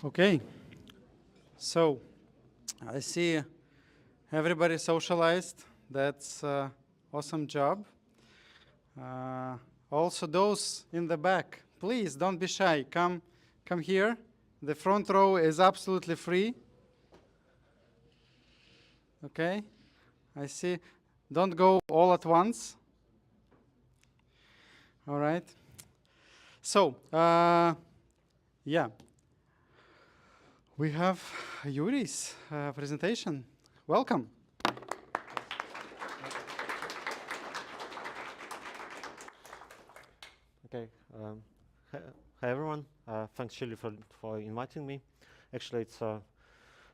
Okay, so I see everybody socialized. That's awesome job. Also, those in the back, please don't be shy. Come here. The front row is absolutely free. Okay, I see. Don't go all at once. All right. So, yeah, we have Jurijs presentation. Welcome. Okay. Hi, hi everyone. Thanks, Shirley, for inviting me. Actually, it's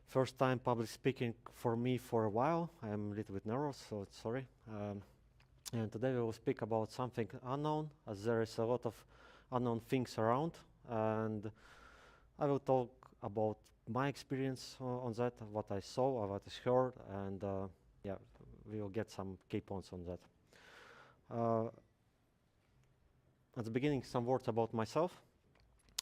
first time public speaking for me for a while. I'm a little bit nervous, so sorry. And today we will speak about something unknown, as there is a lot of unknown things around. And I will talk about my experience on that, what I saw, what I heard, and yeah, we will get some key points on that. At the beginning, some words about myself.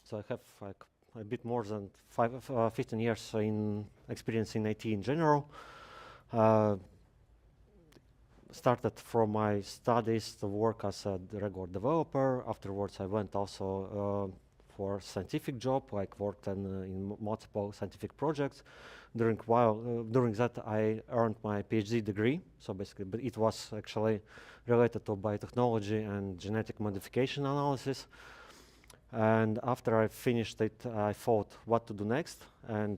So I have like a bit more than 15 years in experience in IT in general. Started from my studies to work as a regular developer. Afterwards, I went also for scientific job, like worked in multiple scientific projects. During that, I earned my PhD degree. So basically, but it was actually related to biotechnology and genetic modification analysis. And after I finished it, I thought what to do next, and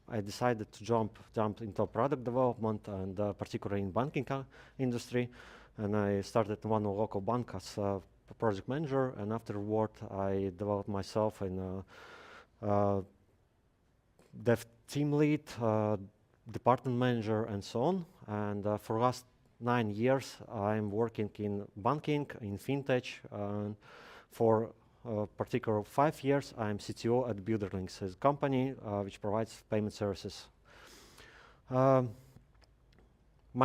I decided to jump into product development, and particularly in banking industry. And I started one local bank as a project manager, and afterward I developed myself in dev team lead, department manager, and so on. And for last 9 years, I'm working in banking, in fintech, for particular 5 years, I'm CTO at Bilderlings, a company which provides payment services. My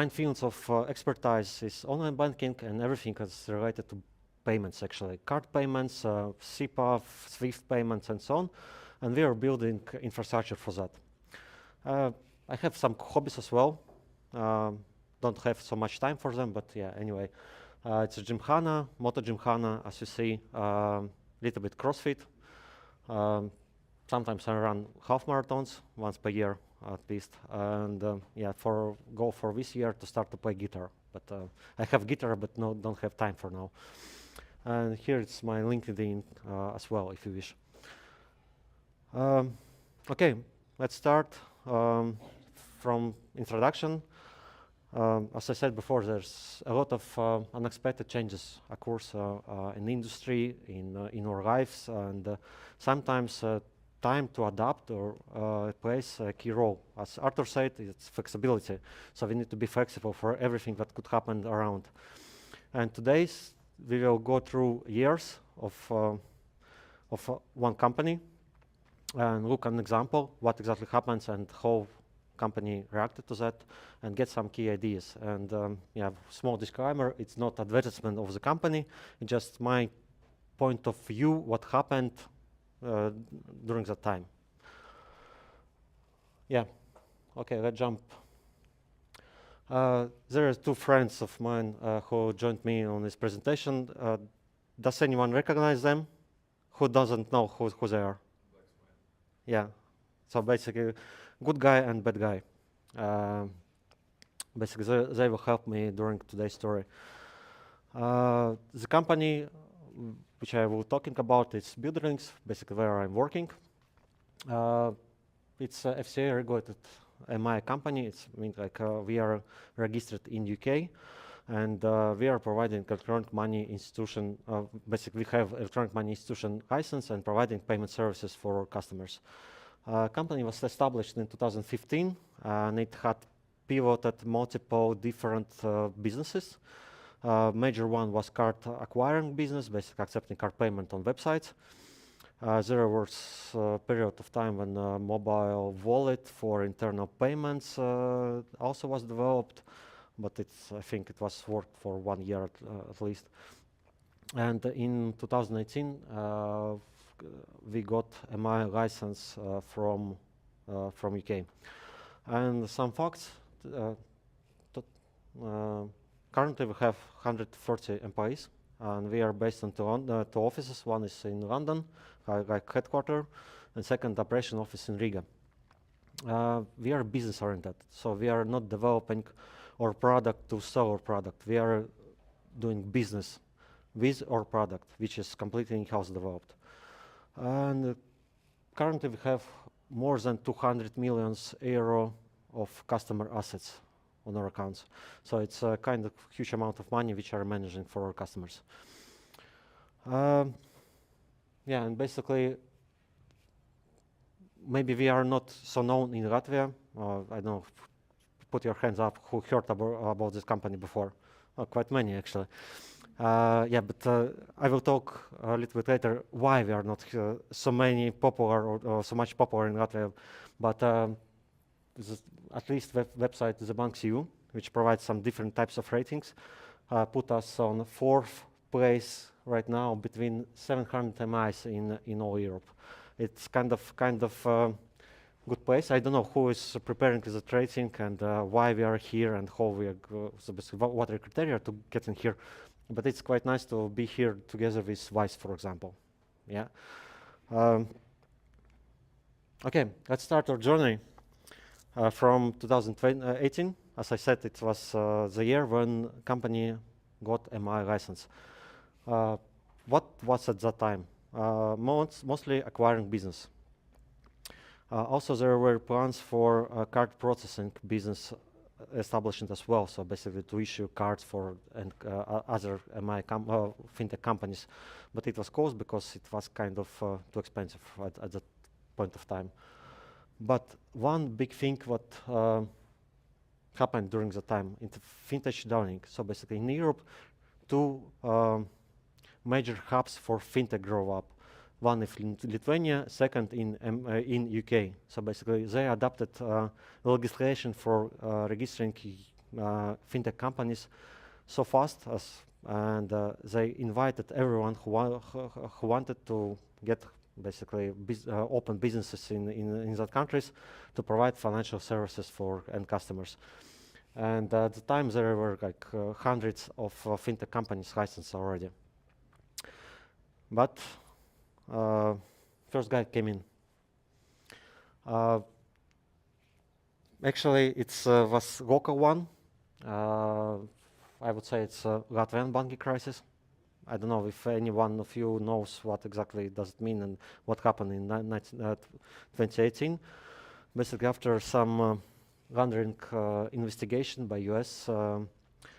fields of expertise is online banking and everything that's related to payments, actually. Card payments, SEPA, SWIFT payments, and so on. And we are building infrastructure for that. I have some hobbies as well. Don't have so much time for them, but yeah, anyway. It's a Gymkhana, Moto Gymkhana, as you see. Little bit CrossFit. Sometimes I run half marathons once per year at least. And yeah, goal for this year to start to play guitar. But I have guitar, but don't have time for now. And here it's my LinkedIn as well, if you wish. Okay, let's start from introduction. As I said before, there's a lot of unexpected changes occurs in industry, in our lives, and sometimes time to adapt or plays a key role. As Arthur said, it's flexibility. So we need to be flexible for everything that could happen around. And today we will go through years of one company and look at an example, what exactly happens and how company reacted to that, and get some key ideas. And yeah, small disclaimer, it's not advertisement of the company, it's just my point of view, what happened during that time. Yeah, okay, let's jump. There are two friends of mine who joined me on this presentation. Does anyone recognize them? Who doesn't know who they are? Yeah, so basically, good guy and bad guy. Basically, they will help me during today's story. The company which I will talking about is Bilderlings, basically where I'm working. It's a FCA regulated MI company. It's means like we are registered in UK, and we are providing electronic money institution. Basically, we have electronic money institution license and providing payment services for our customers. Company was established in 2015, and it had pivoted multiple different businesses. Major one was card acquiring business, basically accepting card payment on websites. There was a period of time when mobile wallet for internal payments also was developed, but I think it was worked for 1 year at least. And in 2018, we got MI license from UK. And some facts. Currently, we have 130 employees, and we are based on two offices. One is in London, like headquarters, and second operation office in Riga. We are business oriented, so we are not developing our product to sell our product. We are doing business with our product, which is completely in-house developed. And currently we have more than 200 million euro of customer assets on our accounts. So it's a kind of huge amount of money which are managing for our customers. Yeah, and basically, maybe we are not so known in Latvia. I don't know, put your hands up who heard about this company before. Quite many, actually. Yeah, but I will talk a little bit later why we are not so many popular or so much popular in Latvia. But at least website The Banks EU, which provides some different types of ratings, put us on 4th place right now between 700 MIs in all Europe. It's kind of good place. I don't know who is preparing the rating and why we are here and how we are so basically what are the criteria to get in here. But it's quite nice to be here together with Vice, for example. Yeah. Okay, let's start our journey from 2018. As I said, it was the year when company got MI license. What was at that time? Mostly acquiring business. Also, there were plans for card processing business establishment as well. So basically, to issue cards for other MI fintech companies, but it was closed because it was kind of too expensive at that point of time. But one big thing what happened during the time in the fintech darling. So basically, in Europe, two major hubs for fintech grow up. One in Lithuania, second in UK. So basically, they adopted legislation for registering fintech companies so fast and they invited everyone who wanted to get basically open businesses in that countries to provide financial services for end customers. And at the time, there were like hundreds of fintech companies licensed already. But first guy came in. Actually, it was local one. I would say it's a Latvian banking crisis. I don't know if any one of you knows what exactly does it mean and what happened in 2018. Basically, after some laundering investigation by US,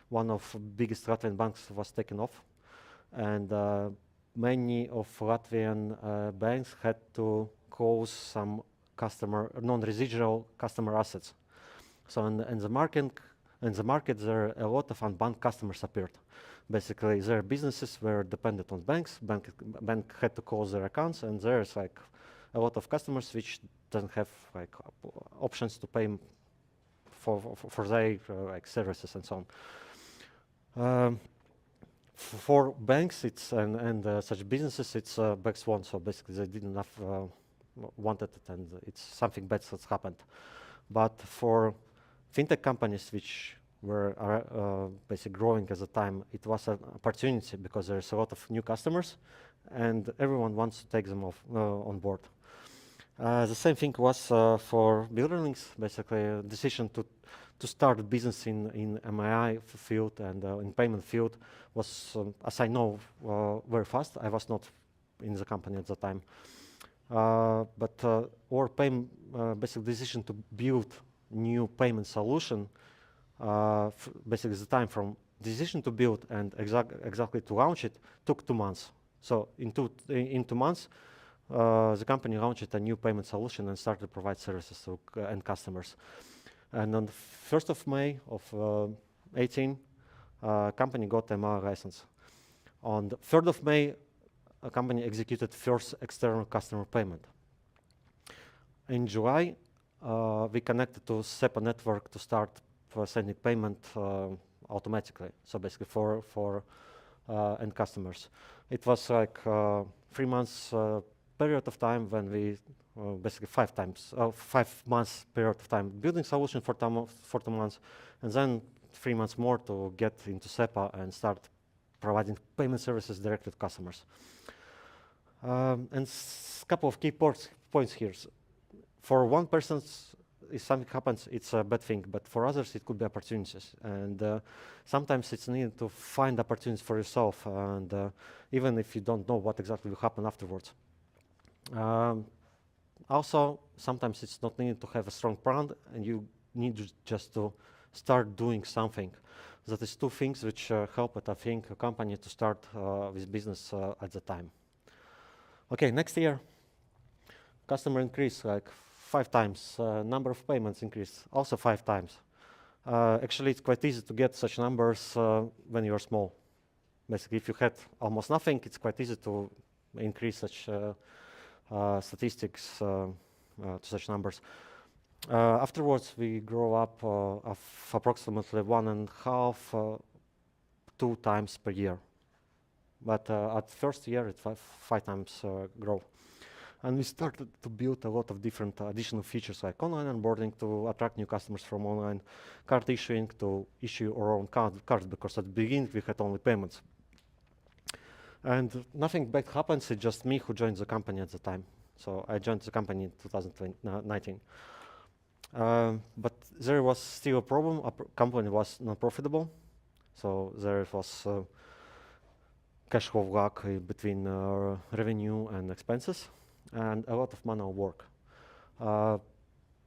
one of biggest Latvian banks was taken off, and many of Latvian banks had to close some non-residual customer assets. So in the market, there are a lot of unbanked customers appeared. Basically, their businesses were dependent on banks. Bank had to close their accounts, and there's like a lot of customers which doesn't have like options to pay for their like services and so on. For banks, it's and such businesses, it's black swan. So basically, they didn't have wanted it, and it's something bad that's happened. But for fintech companies, which were basically growing at the time, it was an opportunity because there's a lot of new customers, and everyone wants to take them on board. The same thing was for Bilderlings. Basically, a decision to start business in MII field and in payment field was, as I know, very fast. I was not in the company at the time. But our basic decision to build new payment solution, basically the time from decision to build and exactly to launch it took 2 months. So in 2 months, the company launched a new payment solution and started to provide services to end customers. And on the 1st of May of 18, company got a ML license. On the 3rd of May, a company executed first external customer payment. In July, we connected to SEPA network to start sending payment automatically. So basically for end customers. It was like 3 months period of time when we basically 5 months period of time building solution for 2 months, and then 3 months more to get into SEPA and start providing payment services directly to customers. And couple of key points here. For one person, if something happens, it's a bad thing, but for others, it could be opportunities. And sometimes it's needed to find opportunities for yourself, and even if you don't know what exactly will happen afterwards. Also, sometimes it's not needed to have a strong brand, and you need just to start doing something. That is two things which help, I think, a company to start with business at the time. Okay, next year, customer increase like 5 times, number of payments increase also 5 times. Actually, it's quite easy to get such numbers when you're small. Basically, if you had almost nothing, it's quite easy to increase such statistics to such numbers. Afterwards, we grow up of approximately 1.5, 2 times per year. But at first year, it's 5 times grow. And we started to build a lot of different additional features like online onboarding to attract new customers from online, card issuing to issue our own cards, because at the beginning we had only payments. And nothing bad happens, it's just me who joined the company at the time. So I joined the company in 2019. But there was still a problem. Our company was not profitable. So there was cash flow gap between revenue and expenses, and a lot of manual work.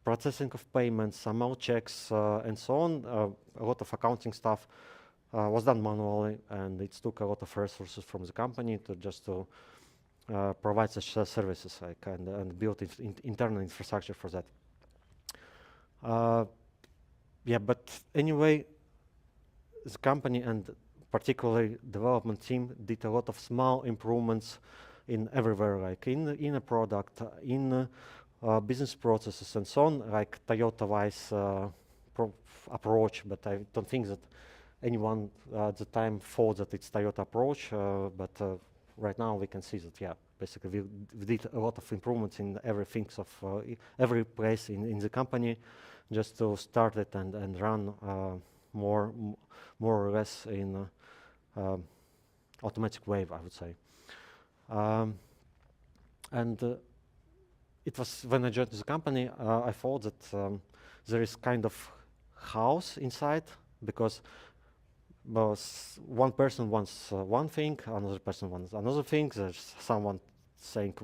Processing of payments, amount checks, and so on, a lot of accounting stuff was done manually, and it took a lot of resources from the company to provide such services and build internal infrastructure for that. But anyway, the company and particularly development team did a lot of small improvements in everywhere, like in a product, in business processes and so on, like Toyota-wise approach, but I don't think that anyone at the time thought that it's Toyota approach, but right now we can see that, basically we did a lot of improvements in everything of every place in the company, just to start it and run more or less in automatic way, I would say. It was when I joined the company, I thought that there is kind of house inside, because one person wants one thing, another person wants another thing. There's someone saying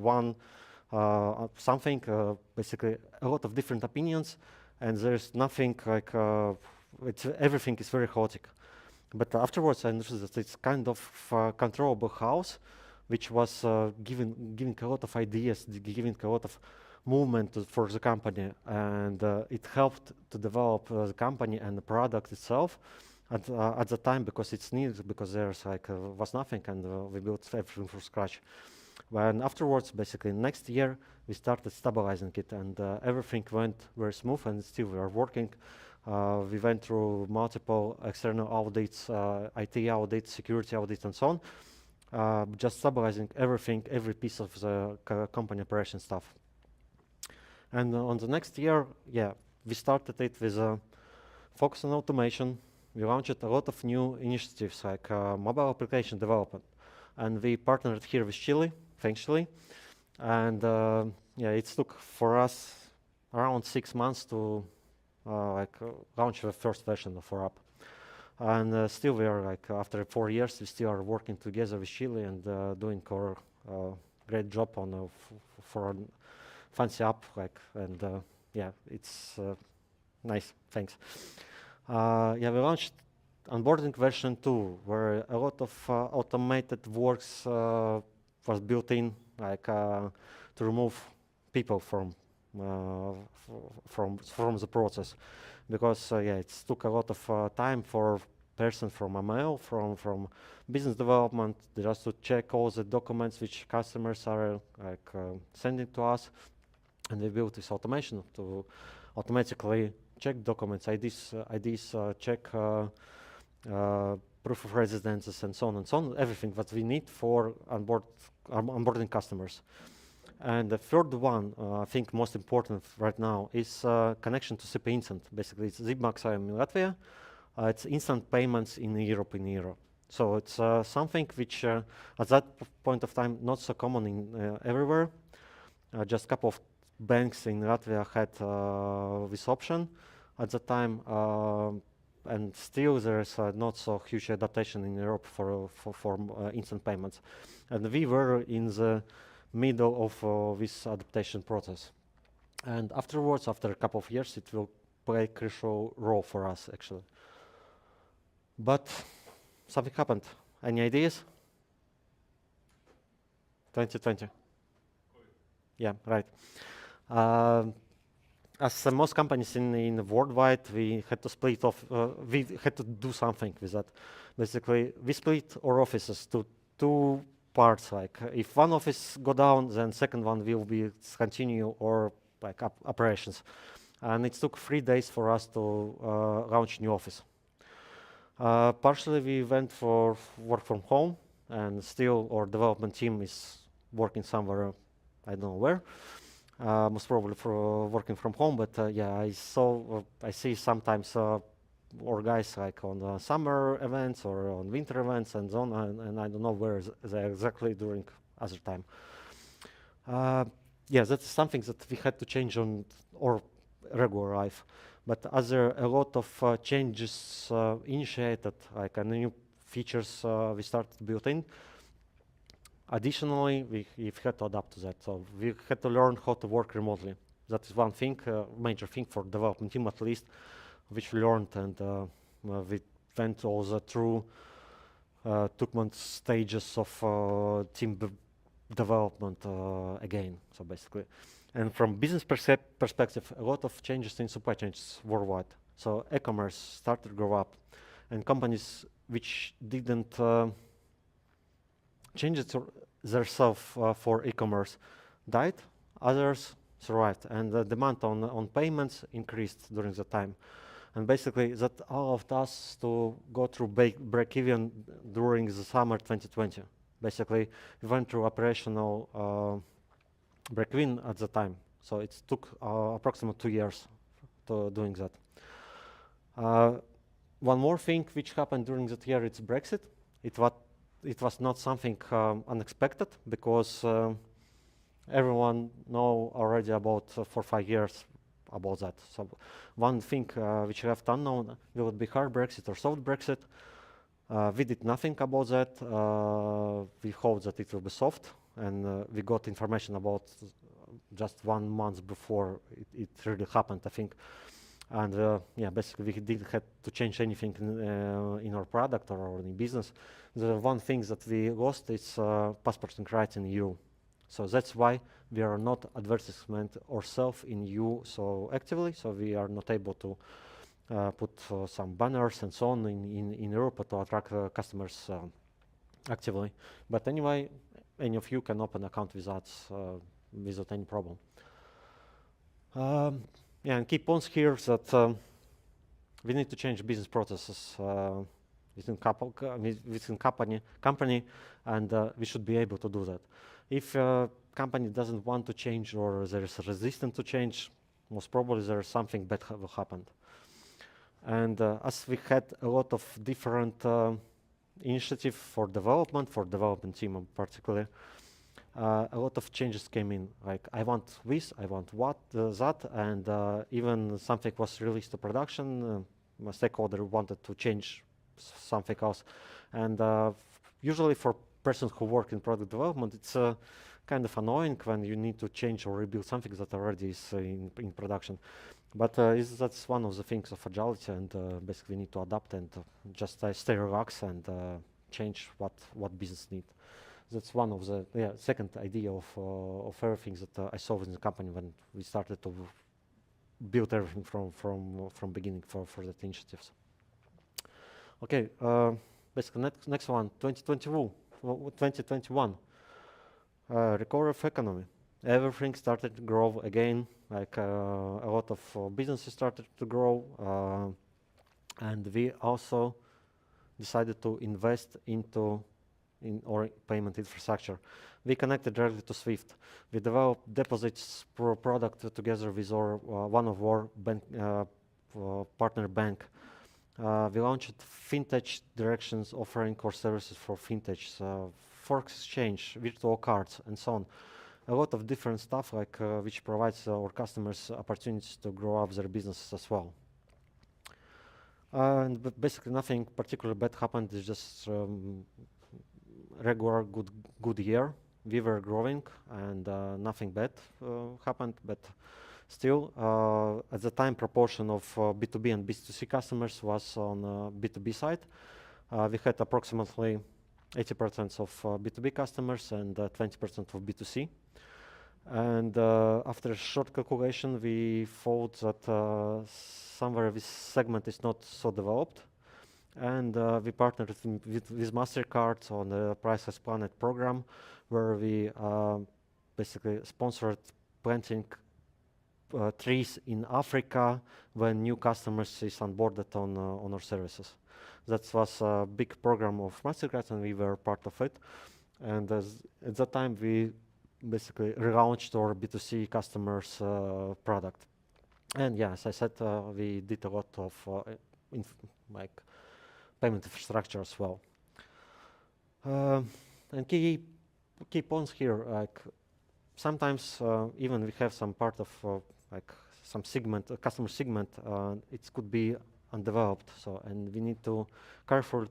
something, basically a lot of different opinions, and there's nothing like everything is very chaotic. But afterwards, I understood that it's kind of controllable house, which was giving a lot of ideas, giving a lot of movement for the company, and it helped to develop the company and the product itself at the time, because it's needed, because there's was nothing, and we built everything from scratch. And afterwards, basically next year, we started stabilizing it, and everything went very smooth, and still we are working. We went through multiple external audits, IT audits, security audits, and so on, just stabilizing everything, every piece of the company operation stuff. And on the next year, we started it with a focus on automation. We launched a lot of new initiatives like mobile application development, and we partnered here with Chile, thankfully. And it took for us around 6 months to launch the first version of our app. And still we are after 4 years, we still are working together with Chile and doing our great job on for a fancy app, it's nice. Thanks. We launched onboarding version 2, where a lot of automated works was built in, to remove people from the process, because it took a lot of time for person from ML, from business development, just to check all the documents which customers are sending to us, and we built this automation to automatically check documents, IDs, check proof of residences, and so on, everything that we need for onboarding customers. And the third one, I think most important right now, is connection to CP Instant. Basically, it's Zibmaksājumi in Latvia. It's instant payments in Europe in euro. So it's something which, at that point of time, not so common in everywhere. Just a couple of banks in Latvia had this option at the time, and still there is not so huge adaptation in Europe for instant payments. And we were in the middle of this adaptation process. And afterwards, after a couple of years, it will play a crucial role for us, actually. But something happened. Any ideas? 2020. Yeah, right. As most companies in worldwide, we had to split off. We had to do something with that. Basically, we split our offices to two parts. Like, if one office go down, then second one will be continue or like operations. And it took 3 days for us to launch new office. Partially, we went for work from home, and still our development team is working somewhere, I don't know where. Most probably for working from home, but yeah, I see sometimes our guys like on summer events or on winter events and so on, and I don't know where they're exactly during other time. Yeah, that's something that we had to change on our regular life. But other a lot of changes initiated, like new features we started to build in. Additionally, we had to adapt to that. So we had to learn how to work remotely. That is one thing, major thing for development team at least, which we learned, and we went also through 2 months stages of team development again. So basically, and from business perspective, a lot of changes in supply chains worldwide. So e-commerce started to grow up, and companies which didn't change it themselves for e-commerce died, others survived, and the demand on payments increased during the time. And basically that allowed us to go through break-even during the summer 2020. Basically, we went through operational break-even at the time. So it took approximately 2 years to doing that. One more thing which happened during that year, it's Brexit. It was not something unexpected, because everyone know already about 4 or 5 years about that. So one thing which we have unknown, will it be hard Brexit or soft Brexit? We did nothing about that. We hope that it will be soft, and we got information about just 1 month before it really happened, I think. And yeah, basically we didn't have to change anything in our product or in business. The one thing that we lost is passporting rights in EU. So that's why we are not advertisement ourselves in EU so actively. So we are not able to put some banners and so on in Europe to attract customers actively. But anyway, any of you can open account with us without any problem. Yeah, and key points here is that we need to change business processes within company, and we should be able to do that. If a company doesn't want to change, or there is resistance to change, most probably there is something bad will happen. And as we had a lot of different initiatives for development team in particular, a lot of changes came in. Like, I want this, I want that, and even something was released to production. My stakeholder wanted to change something else, and usually for persons who work in product development, it's kind of annoying when you need to change or rebuild something that already is in production. But that's one of the things of agility, and basically need to adapt and just stay relaxed and change what business need. That's one of the second idea of everything that I saw in the company when we started to build everything from beginning for the initiatives. Okay, basically next one, 2021, recovery of economy. Everything started to grow again. Like a lot of businesses started to grow, and we also decided to invest in our payment infrastructure. we connected directly to Swift. We developed deposits product together with our one of our partner bank. We launched fintech directions offering core services for fintech, forex exchange, virtual cards, and so on. A lot of different stuff like which provides our customers opportunities to grow up their businesses as well. But basically nothing particularly bad happened. It's just regular good year. We were growing and nothing bad happened, but still at the time proportion of B2B and B2C customers was on B2B side. We had approximately 80% of B2B customers and 20% of B2C. And after a short calculation, we thought that somewhere this segment is not so developed. And we partnered with MasterCard on the Price as Planet program, where we basically sponsored planting trees in Africa when new customers is onboarded on our services. That was a big program of MasterCard, and we were part of it. And at that time, we basically relaunched our B2C customers product. And yeah, as I said, we did a lot of like payment infrastructure as well. And key points here, like sometimes even we have some part of like some segment, customer segment, it could be undeveloped. So, and we need to carefully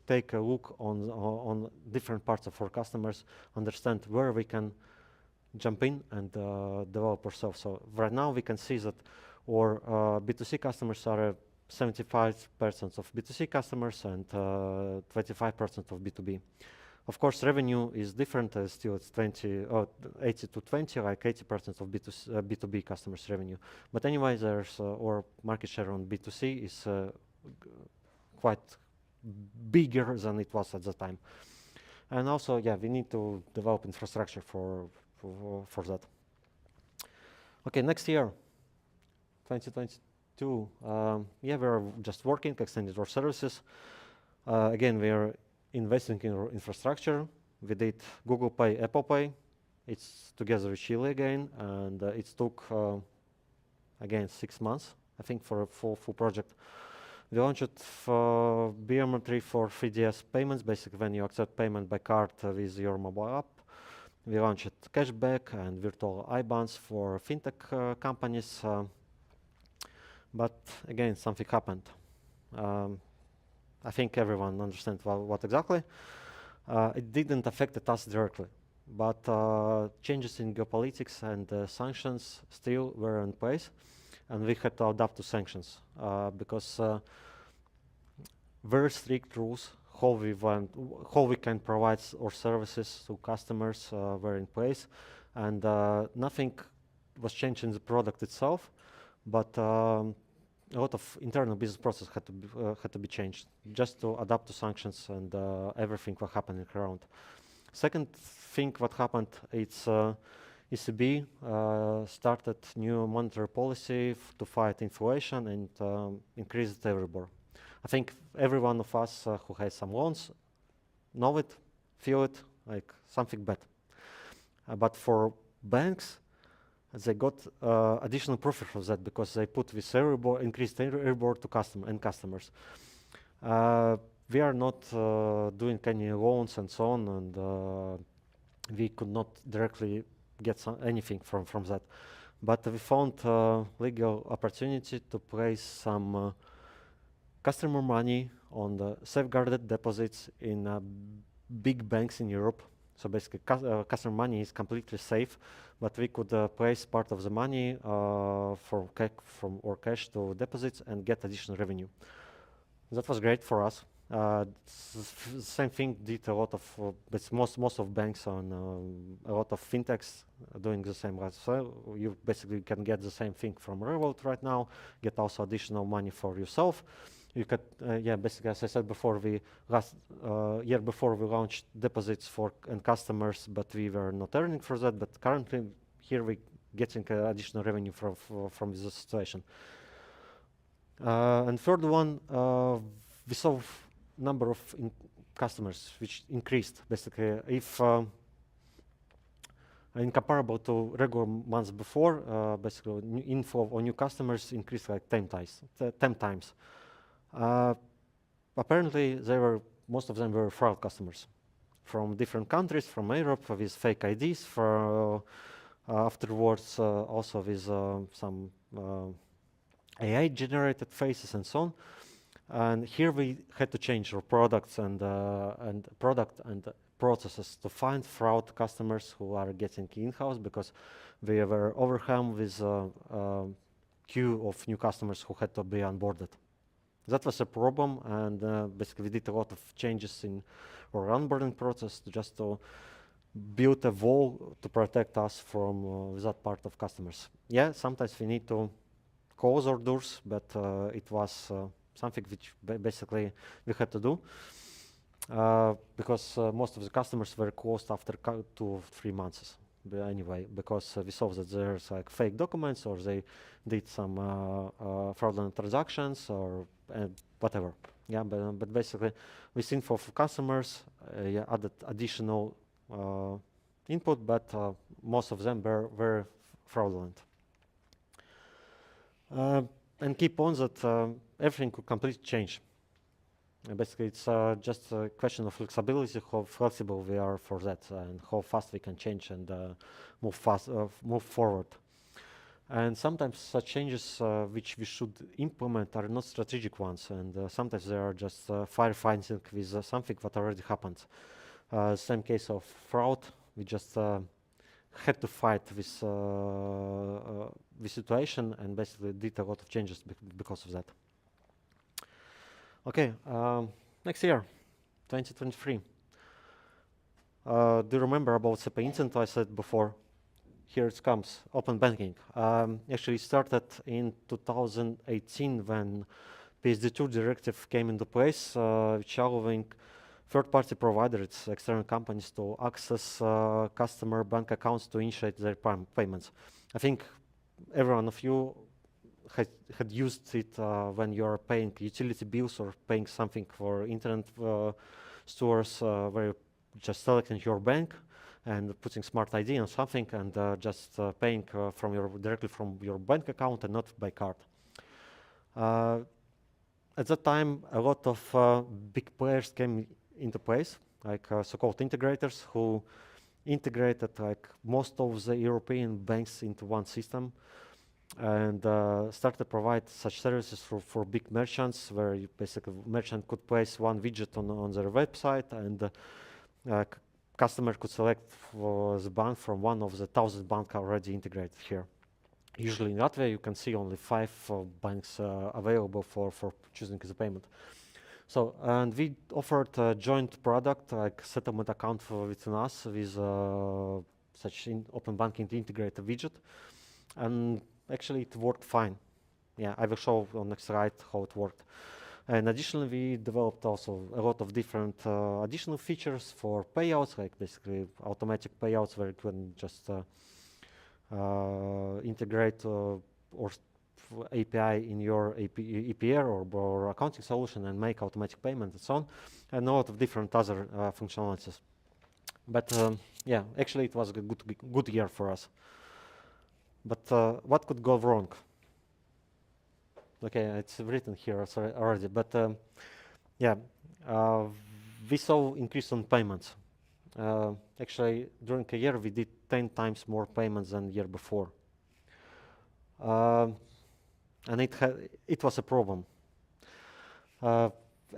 take a look on different parts of our customers, understand where we can jump in and develop ourselves. So right now we can see that our B2C customers are 75% of B2C customers and 25% of B2B. Of course, revenue is different. Still, it's 80 to 20, like 80% of B2B customers' revenue. But anyway, there's our market share on B2C is quite bigger than it was at the time. And also, yeah, we need to develop infrastructure for that. Okay, next year, 2022. Yeah, we're just working, extended our services. Again, we are investing in our infrastructure. We did Google Pay, Apple Pay. It's together with Chile again, and it took again 6 months, I think, for a full project. We launched biometry for 3DS payments, basically when you accept payment by card with your mobile app. We launched cashback and virtual IBANs for fintech companies. But again, something happened. I think everyone understands what exactly. It didn't affect us directly, but changes in geopolitics and sanctions still were in place, and we had to adapt to sanctions because very strict rules how we can provide our services to customers were in place, and nothing was changed in the product itself, but a lot of internal business process had to be changed just to adapt to sanctions and everything what happening around. Second thing what happened, it's ECB started new monetary policy to fight inflation and increase the Euribor. I think every one of us who has some loans know it, feel it, like something bad. But for banks, they got additional profit from that because they put this Euribor, increased Euribor to customers. We are not doing any loans and so on, and we could not directly get anything from that. But we found legal opportunity to place some customer money on the safeguarded deposits in big banks in Europe. So basically, customer money is completely safe, but we could place part of the money from our cash to deposits and get additional revenue. That was great for us. Same thing did a lot of, but most of banks on a lot of fintechs doing the same. So you basically can get the same thing from Revolut right now, get also additional money for yourself. You could, yeah, basically, as I said before, last year before we launched deposits for customers, but we were not earning for that. But currently, here we getting additional revenue from this situation. And third one, we saw number of customers which increased. Basically, if Incomparable to regular months before, basically new inflow on new customers increased like 10 times. 10 times. Apparently, most of them were fraud customers from different countries, from Europe, with fake IDs. Afterwards, also with some AI-generated faces and so on. And here we had to change our products and processes to find fraud customers who are getting in-house, because we were overwhelmed with queue of new customers who had to be onboarded. That was a problem, and basically we did a lot of changes in our onboarding process just to build a wall to protect us from that part of customers. Yeah, sometimes we need to close our doors, but it was something which basically we had to do because most of the customers were closed after 2 or 3 months. But anyway, because we saw that there's like fake documents, or they did some fraudulent transactions, or whatever. Yeah, but basically we seen for customers added additional input, but most of them were fraudulent. And keep on that everything could completely change. Basically, it's just a question of flexibility, how flexible we are for that, and how fast we can change and move forward. And sometimes such changes which we should implement are not strategic ones, and sometimes they are just firefighting with something that already happened. Same case of fraud, we just had to fight with the situation, and basically did a lot of changes because of that. Okay, next year, 2023. Do you remember about the incident I said before? Here it comes, open banking. Actually started in 2018 when PSD2 directive came into place, which allowing third-party providers, external companies, to access customer bank accounts to initiate their payments. I think every one of you had used it when you're paying utility bills or paying something for internet stores, where you're just selecting your bank and putting smart ID on something, and just paying directly from your bank account and not by card. At that time, a lot of big players came into place, like so-called integrators, who integrated like most of the European banks into one system, and started to provide such services for big merchants, where basically merchant could place one widget on their website, and customer could select for the bank from one of the 1,000 banks already integrated here. Usually in Latvia you can see only 5 banks available for choosing the payment. So, and we offered a joint product, like settlement account within us, with such open banking integrated widget, and actually it worked fine. Yeah, I will show on next slide how it worked. And additionally, we developed also a lot of different additional features for payouts, like basically automatic payouts, where you can just integrate or API in your EPR or accounting solution and make automatic payment and so on, and a lot of different other functionalities. But yeah, actually it was a good year for us. But what could go wrong? Okay, it's written here already, but yeah, we saw increase on payments. Actually, during a year we did 10 times more payments than the year before. And it was a problem.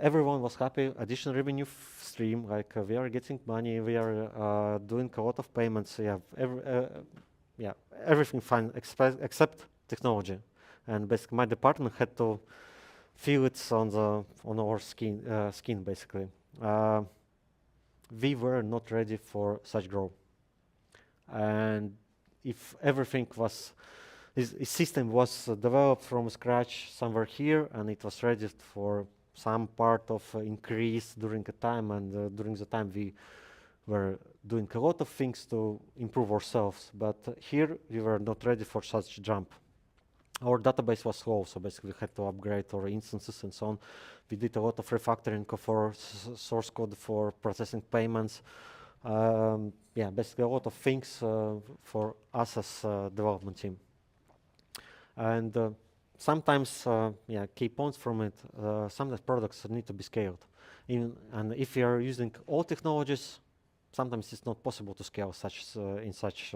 Everyone was happy, additional revenue stream, like we are getting money, we are doing a lot of payments, everything fine except technology. And basically my department had to feel it on our skin basically. We were not ready for such growth. And if everything was, this system was developed from scratch somewhere here, and it was ready for some part of increase during a time, and during the time we were doing a lot of things to improve ourselves, but here we were not ready for such jump. Our database was slow, so basically we had to upgrade our instances and so on. We did a lot of refactoring of our source code for processing payments. yeah, basically a lot of things for us as development team. And sometimes, yeah, key points from it, sometimes products need to be scaled. And if you are using all technologies, sometimes it's not possible to scale in such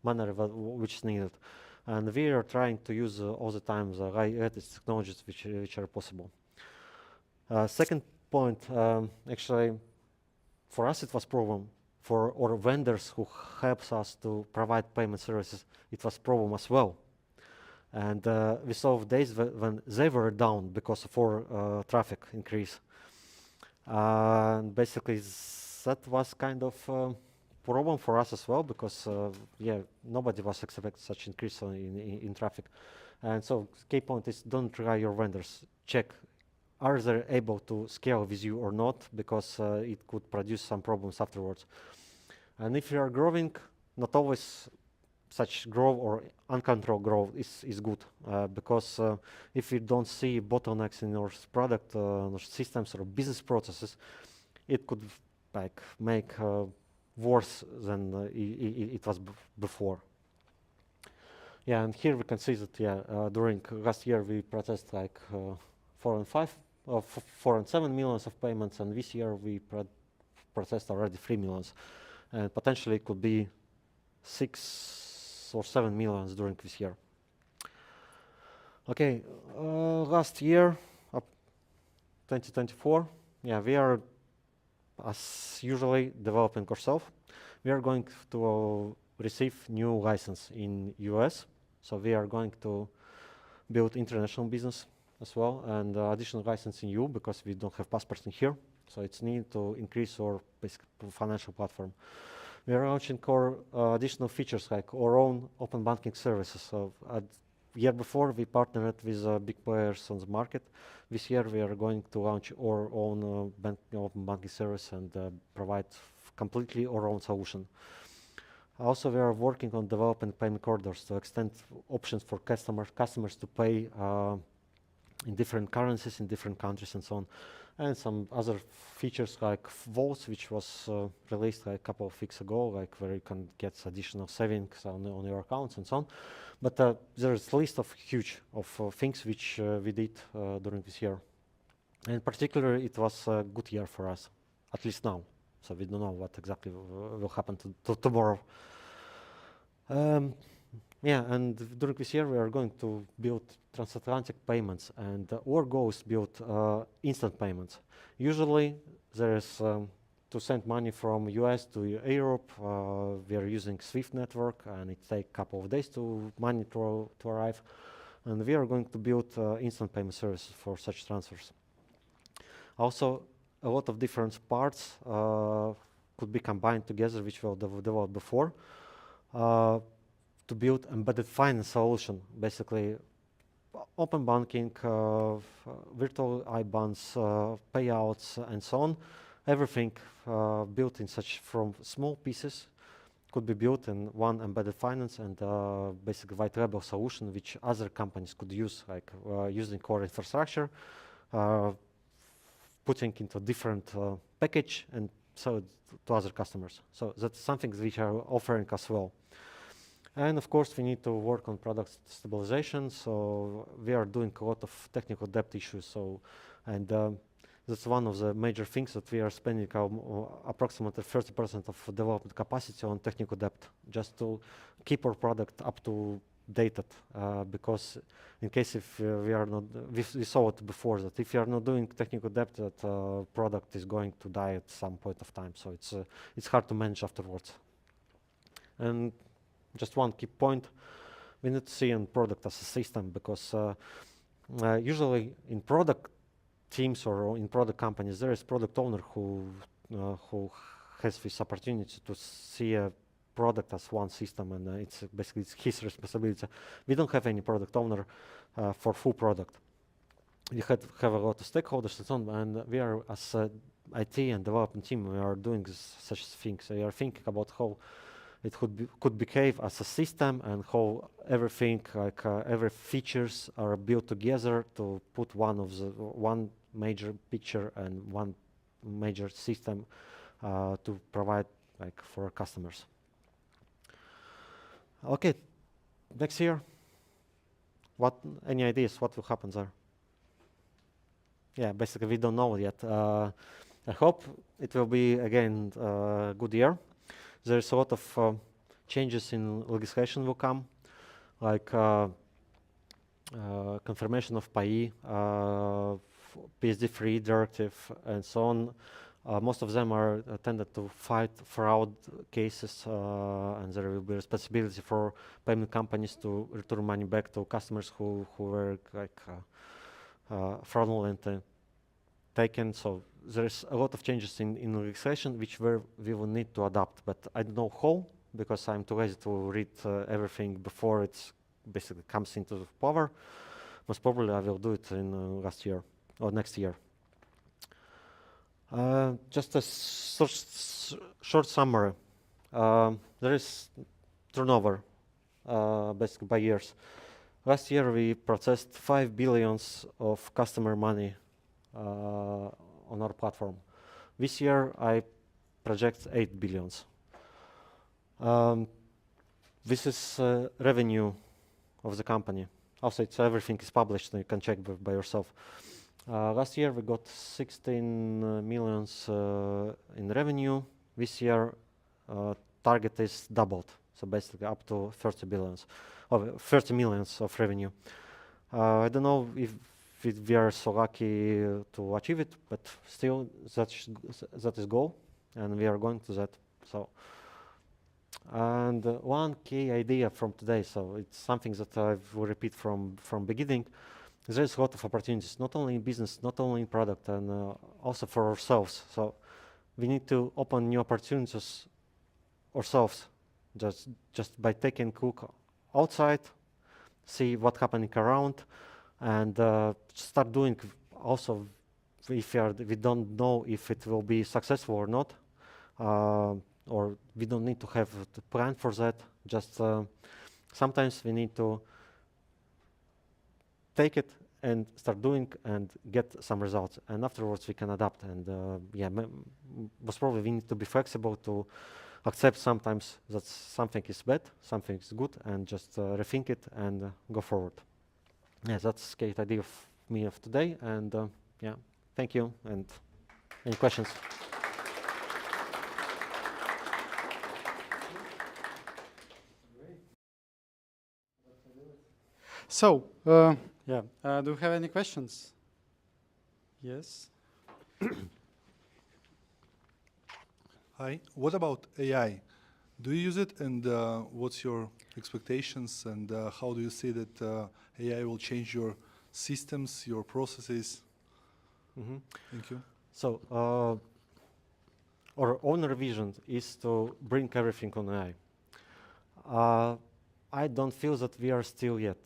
manner which is needed. And we are trying to use all the time the latest technologies which are possible. Second point, actually, for us it was problem. For our vendors who helps us to provide payment services, it was problem as well. And we saw days when they were down because of our traffic increase. And basically, that was kind of problem for us as well, because yeah, nobody was expecting such increase in traffic. And so key point is, don't rely your vendors. Check, are they able to scale with you or not, because it could produce some problems afterwards. And if you are growing, not always such growth or uncontrolled growth is good, because if you don't see bottlenecks in your product, or systems or business processes, it could like make worse than it was before. Yeah, and here we can see that, yeah, during last year we processed like 4 and 7 millions of payments, and this year we processed already 3 millions, and potentially it could be 6 or 7 millions during this year. Okay, last year, 2024, yeah, we are, as usually, developing ourselves. We are going to receive new license in US, so we are going to build international business as well, and additional license in EU, because we don't have passports in here, so it's need to increase our basic financial platform. We are launching our additional features, like our own open banking services. So year before we partnered with big players on the market. This year we are going to launch our own open banking service and provide completely our own solution. Also, we are working on developing payment corridors to extend options for customers to pay in different currencies in different countries and so on. And some other features like vaults, which was released like a couple of weeks ago, like where you can get additional savings on your accounts and so on. But there is a list of huge things which we did during this year. And in particular, it was a good year for us, at least now. So we don't know what exactly will happen to tomorrow. Yeah, and during this year we are going to build transatlantic payments, and our goal is to build instant payments. Usually there is to send money from US to Europe, we are using SWIFT network, and it takes a couple of days to money to arrive. And we are going to build instant payment services for such transfers. Also, a lot of different parts could be combined together, which we developed before, to build embedded finance solution, basically open banking, virtual IBANs, payouts, and so on. Everything built in such from small pieces could be built in one embedded finance and basically white label solution, which other companies could use, like using core infrastructure, putting into different package and sell it to other customers. So that's something which are offering as well. And of course, we need to work on product stabilization. So we are doing a lot of technical debt issues. So, and that's one of the major things that we are spending approximately 30% of development capacity on technical debt, just to keep our product up to date. Because in case if we are not, we saw it before that if you are not doing technical debt, that product is going to die at some point of time. So it's hard to manage afterwards. And just one key point, we need to see in product as a system, because usually in product teams or in product companies, there is product owner who has this opportunity to see a product as one system, and it's basically it's his responsibility. We don't have any product owner for full product. We have a lot of stakeholders and so on, and we are, as a IT and development team, we are doing such things. So we are thinking about how it could behave as a system, and how everything, like every features are built together to put one major picture and one major system to provide like for customers. Okay, next year. Any ideas what will happen there? Yeah, basically we don't know yet. I hope it will be again a good year. There's a lot of changes in legislation will come, like confirmation of PAI, PSD3 directive, and so on. Most of them are tended to fight fraud cases, and there will be responsibility for payment companies to return money back to customers who were like fraudulent taken. So there's a lot of changes in legislation which we will need to adapt, but I don't know how, because I'm too lazy to read everything before it basically comes into power. Most probably I will do it in last year or next year. Just a short summary. There is turnover basically by years. Last year we processed 5 billions of customer money on our platform. This year I project 8 billions. This is revenue of the company. Also, everything is published, so you can check by yourself. Last year we got 16 millions in revenue. This year target is doubled, so basically up to 30 billions, or 30 millions of revenue. I don't know if we are so lucky to achieve it, but still that is goal, and we are going to that. So, and one key idea from today, so it's something that I will repeat from beginning. There's a lot of opportunities, not only in business, not only in product, and also for ourselves. So we need to open new opportunities ourselves, just by taking a look outside, see what's happening around, and start doing. Also, if we don't know if it will be successful or not, or we don't need to have a plan for that. Just sometimes we need to take it and start doing and get some results, and afterwards we can adapt. And yeah, most probably we need to be flexible to accept sometimes that something is bad, something is good, and just rethink it and go forward. Yeah, that's the idea of me of today. And yeah, thank you. And any questions? So, yeah, do you have any questions? Yes. Hi. What about AI? Do you use it, and what's your expectations, and how do you see that AI will change your systems, your processes? Mm-hmm. Thank you. So our own vision is to bring everything on AI. I don't feel that we are still yet.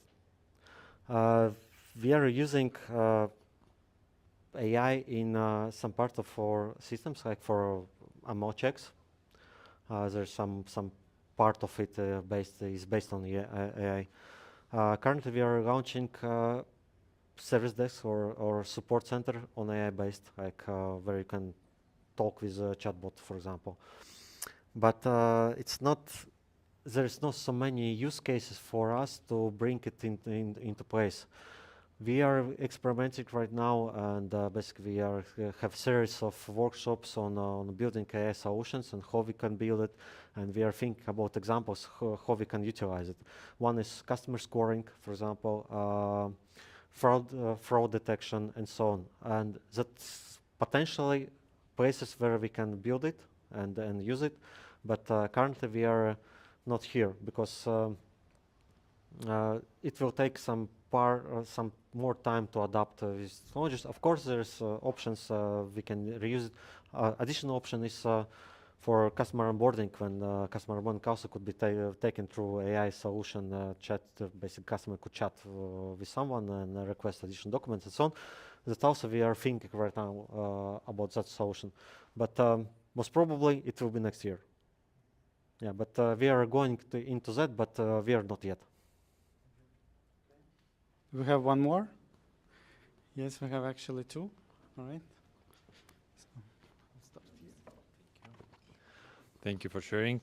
We are using AI in some part of our systems, like for AML checks. There's some part of it is based on AI. Currently, we are launching service desk or support center on AI based, like where you can talk with a chatbot, for example. But it's not. There is not so many use cases for us to bring it into place. We are experimenting right now, and basically we have series of workshops on building AI solutions and how we can build it, and we are thinking about examples how we can utilize it. One is customer scoring, for example, fraud detection, and so on. And that's potentially places where we can build it and use it, but currently we are not here because it will take some more time to adapt these technologies. Of course, there's options we can reuse it. Additional option is for customer onboarding, when customer onboarding also could be taken through AI solution. Chat, basic customer could chat with someone and request additional documents and so on. That also we are thinking right now about that solution, but most probably it will be next year. Yeah, but we are going into that, but we are not yet. We have one more. Yes, we have actually two. All right. So, I'll start here. Thank you for sharing.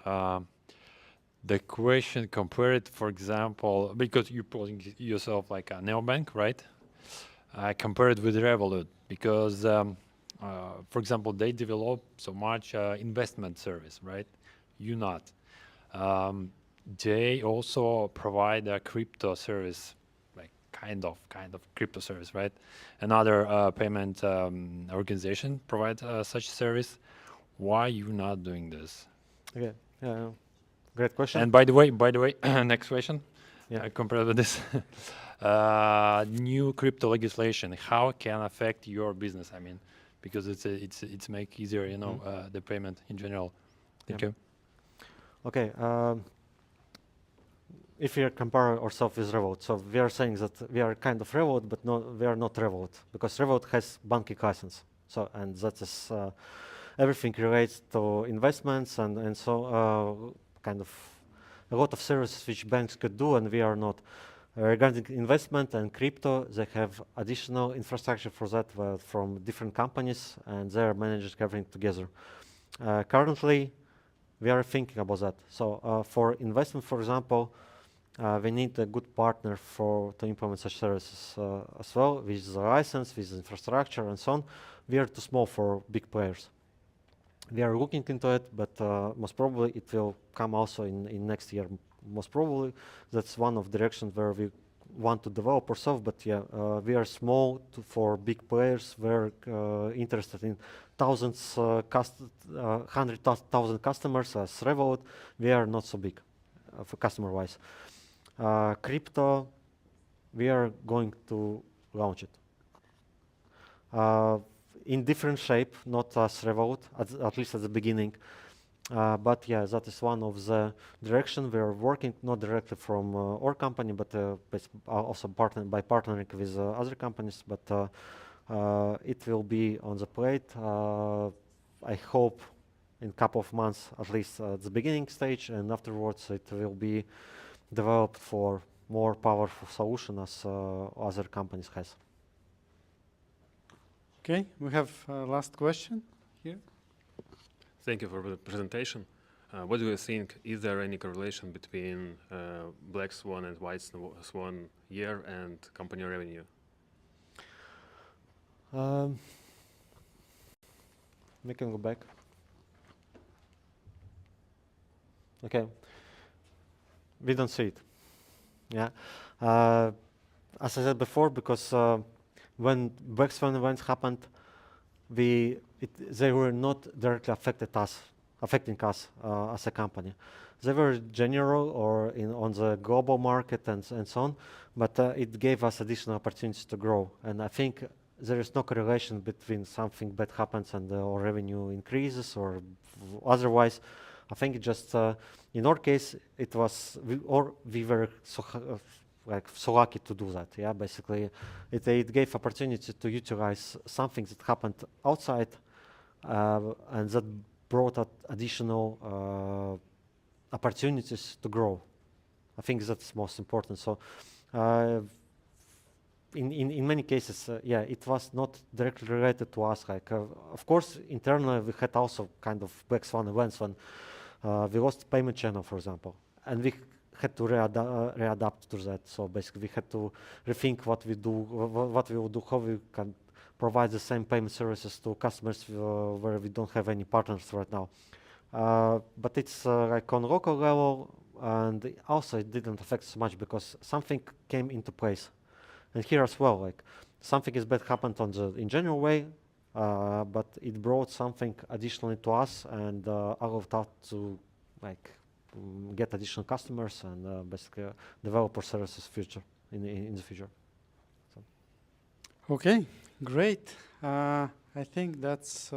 The question compared, for example, because you're putting yourself like a neobank, right? I compare it with Revolut because, for example, they develop so much investment service, right? You not. They also provide a crypto service, like kind of crypto service, right? Another payment organization provides such service. Why you not doing this? Okay, great question. And by the way, next question. Yeah. Compared with this, new crypto legislation, how can affect your business? I mean, because it's make easier, you know, the payment in general. Thank you. Okay. If we compare ourselves with Revolut, so we are saying that we are kind of Revolut, but no, we are not Revolut because Revolut has banking license. So and that is everything relates to investments and so kind of a lot of services which banks could do, and we are not. Regarding investment and crypto, they have additional infrastructure for that from different companies, and they are managing everything together. Currently, we are thinking about that. So for investment, for example, we need a good partner to implement such services as well, with the license, with the infrastructure, and so on. We are too small for big players. We are looking into it, but most probably it will come also in next year. Most probably that's one of the directions where we want to develop ourselves. But yeah, we are small for big players. We're interested in thousands, 100,000 customers as Revolut. We are not so big for customer-wise. Crypto, we are going to launch it. In different shape, not as Revolut, at least at the beginning. But yeah, that is one of the direction we are working, not directly from our company, but also by partnering with other companies. But it will be on the plate. I hope in a couple of months, at least at the beginning stage, and afterwards it will be developed for more powerful solution as other companies has. Okay, we have last question here. Thank you for the presentation. What do you think? Is there any correlation between Black Swan and White Swan year and company revenue? We can go back. Okay. We don't see it. Yeah. As I said before, because when Black Swan events happened, they were not directly affecting us as a company. They were general or on the global market and so on, but it gave us additional opportunities to grow. And I think there is no correlation between something bad happens and our revenue increases or otherwise. I think just in our case, it was we were so lucky to do that. Yeah, basically, it gave opportunity to utilize something that happened outside, and that brought additional opportunities to grow. I think that's most important. So, in many cases, yeah, it was not directly related to us. Like, of course, internally we had also kind of Black Swan events when we lost payment channel, for example, and we had to readapt to that. So basically, we had to rethink what we will do, how we can provide the same payment services to customers where we don't have any partners right now. But it's like on local level, and also it didn't affect so much because something came into place. And here as well, like something is bad happened in general way, but it brought something additionally to us and allowed us to like get additional customers and basically develop our services in the future. So. Okay, great. I think that's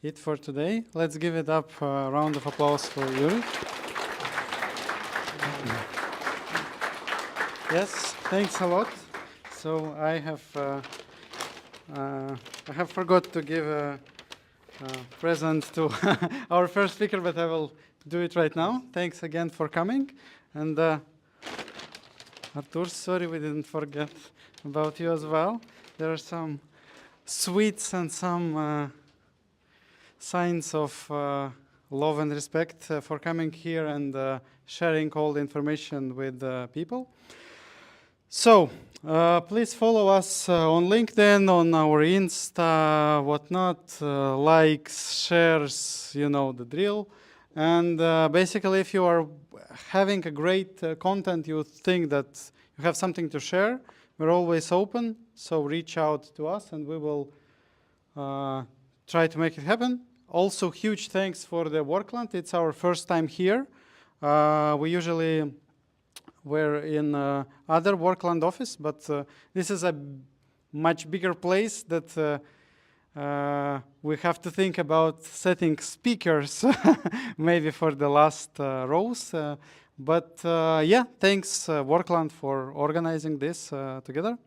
it for today. Let's give it up a round of applause for Jurijs. Yes, thanks a lot. So I have forgot to give a present to our first speaker, but I will do it right now. Thanks again for coming. And Artur, sorry we didn't forget about you as well. There are some sweets and some signs of love and respect for coming here and sharing all the information with people. So, please follow us on LinkedIn, on our Insta, whatnot, likes, shares, you know the drill. And basically, if you are having a great content, you think that you have something to share, we're always open. So reach out to us and we will try to make it happen. Also, huge thanks for the Workland. It's our first time here. We usually were in other Workland office, but this is a much bigger place that we have to think about setting speakers maybe for the last rows. But yeah, thanks Workland for organizing this together.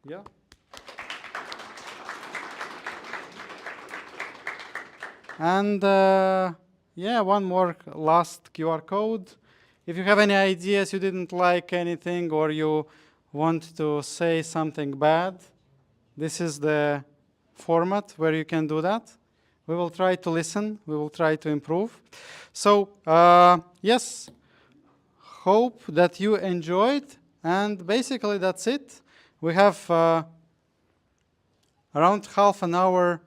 Yeah. And yeah, one more last QR code. If you have any ideas, you didn't like anything, or you want to say something bad, this is the format where you can do that. We will try to listen. We will try to improve. So yes, hope that you enjoyed. And basically that's it. We have around half an hour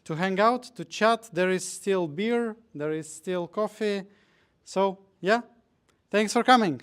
to hang out, to chat. There is still beer. There is still coffee. So yeah, thanks for coming.